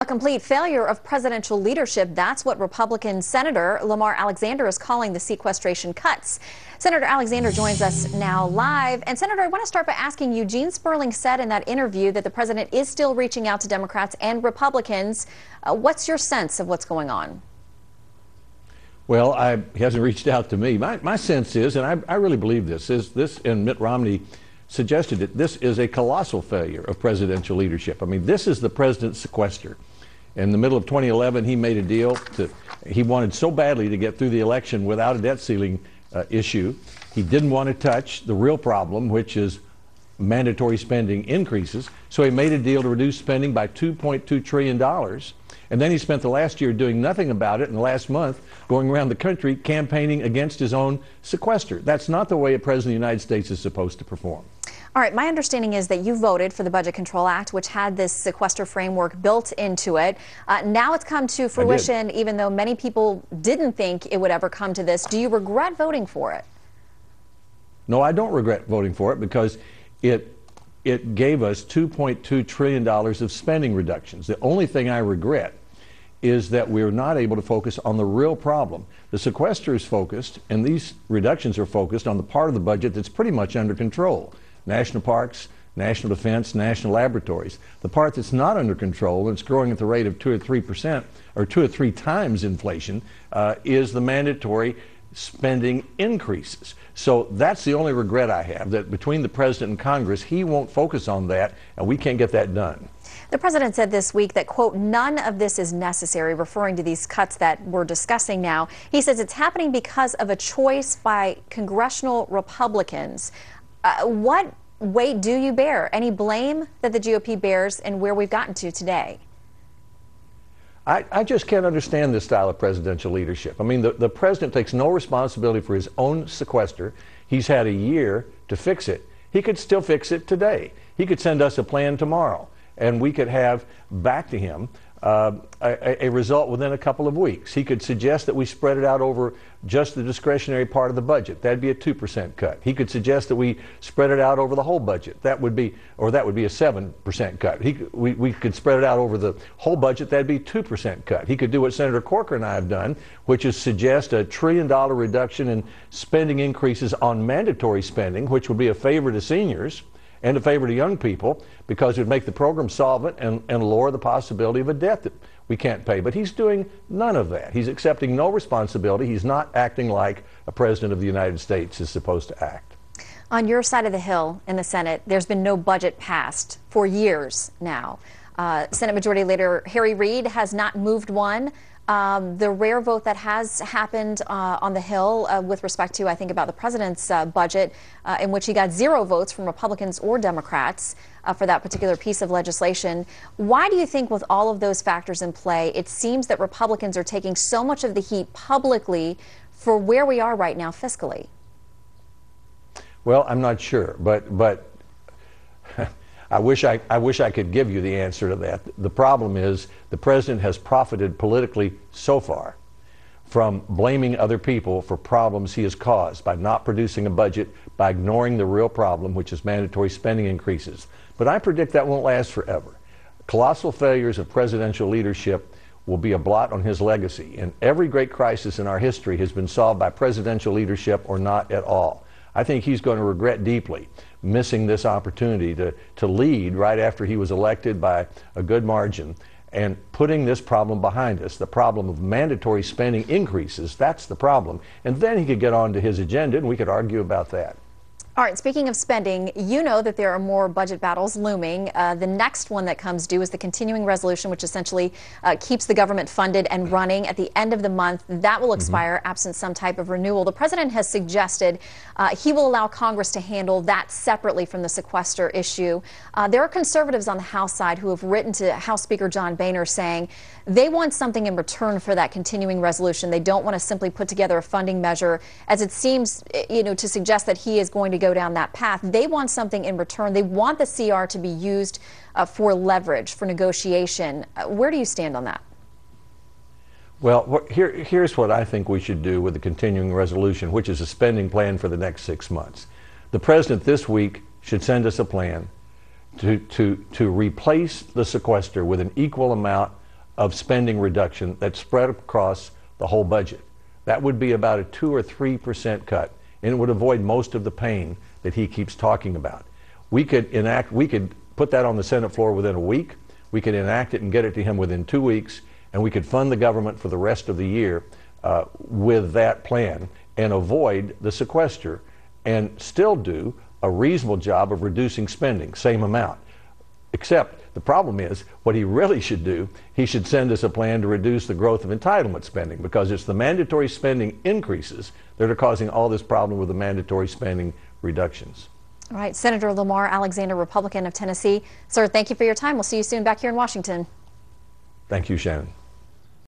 A complete failure of presidential leadership. That's what Republican Senator Lamar Alexander is calling the sequestration cuts. Senator Alexander joins us now live. And Senator, I want to start by asking you, Gene Sperling said in that interview that the president is still reaching out to Democrats and Republicans. What's your sense of what's going on? Well, he hasn't reached out to me. My sense is, and I really believe this, and Mitt Romney suggested it, this is a colossal failure of presidential leadership. I mean, this is the president's sequester. In the middle of 2011, he made a deal. He wanted so badly to get through the election without a debt ceiling issue. He didn't want to touch the real problem, which is mandatory spending increases. So he made a deal to reduce spending by $2.2 trillion. And then he spent the last year doing nothing about it, and the last month going around the country campaigning against his own sequester. That's not the way a president of the United States is supposed to perform. All right, my understanding is that you voted for the Budget Control Act, which had this sequester framework built into it. Now it's come to fruition, even though many people didn't think it would ever come to this. Do you regret voting for it? No, I don't regret voting for it because it gave us $2.2 trillion of spending reductions. The only thing I regret is that we're not able to focus on the real problem. The sequester is focused, and these reductions are focused on the part of the budget that's pretty much under control. National parks, national defense, national laboratories. The part that's not under control, and it's growing at the rate of 2 or 3%, or 2 or 3 times inflation, is the mandatory spending increases. So that's the only regret I have, that between the president and Congress, he won't focus on that, and we can't get that done. The president said this week that, quote, none of this is necessary, referring to these cuts that we're discussing now. He says it's happening because of a choice by congressional Republicans. What weight do you bear? Any blame that the GOP bears in where we've gotten to today? I just can't understand this style of presidential leadership. I mean, the president takes no responsibility for his own sequester. He's had a year to fix it. He could still fix it today. He could send us a plan tomorrow, and we could have back to him a result within a couple of weeks. He could suggest that we spread it out over just the discretionary part of the budget. That'd be a 2% cut. He could suggest that we spread it out over the whole budget. That would be a 7% cut. We could spread it out over the whole budget. That'd be 2% cut. He could do what Senator Corker and I have done, which is suggest a $1 trillion reduction in spending increases on mandatory spending, which would be a favor to seniors and a favor to young people, because it would make the program solvent and lower the possibility of a debt that we can't pay. But he's doing none of that. He's accepting no responsibility. He's not acting like a president of the United States is supposed to act. On your side of the Hill in the Senate, there's been no budget passed for years now. Senate Majority Leader Harry Reid has not moved one. The rare vote that has happened on the Hill with respect to, I think, about the president's budget, in which he got 0 votes from Republicans or Democrats for that particular piece of legislation. Why do you think, with all of those factors in play, it seems that Republicans are taking so much of the heat publicly for where we are right now fiscally? Well, I'm not sure, but I wish I could give you the answer to that. The problem is the president has profited politically so far from blaming other people for problems he has caused by not producing a budget, by ignoring the real problem, which is mandatory spending increases. But I predict that won't last forever. Colossal failures of presidential leadership will be a blot on his legacy, and every great crisis in our history has been solved by presidential leadership or not at all. I think he's going to regret deeply missing this opportunity to lead right after he was elected by a good margin, and putting this problem behind us, the problem of mandatory spending increases. That's the problem. And then he could get on to his agenda, and we could argue about that. All right, speaking of spending, you know that there are more budget battles looming. The next one that comes due is the continuing resolution, which essentially keeps the government funded and running at the end of the month. That will expire absent some type of renewal. The president has suggested he will allow Congress to handle that separately from the sequester issue. There are conservatives on the House side who have written to House Speaker John Boehner saying they want something in return for that continuing resolution. They don't want to simply put together a funding measure, as it seems, to suggest that he is going to go down that path. They want something in return. They want the CR to be used for leverage, for negotiation. Where do you stand on that? Well, here's what I think we should do with the continuing resolution, which is a spending plan for the next 6 months. The president this week should send us a plan to replace the sequester with an equal amount of spending reduction that's spread across the whole budget. That would be about a 2 or 3% cut, and it would avoid most of the pain that he keeps talking about. We could put that on the Senate floor within a week. We could enact it and get it to him within 2 weeks, and we could fund the government for the rest of the year with that plan and avoid the sequester and still do a reasonable job of reducing spending, same amount. Except the problem is, what he really should do, he should send us a plan to reduce the growth of entitlement spending, because it's the mandatory spending increases that are causing all this problem with the mandatory spending reductions. All right, Senator Lamar Alexander, Republican of Tennessee. Sir, thank you for your time. We'll see you soon back here in Washington. Thank you, Shannon.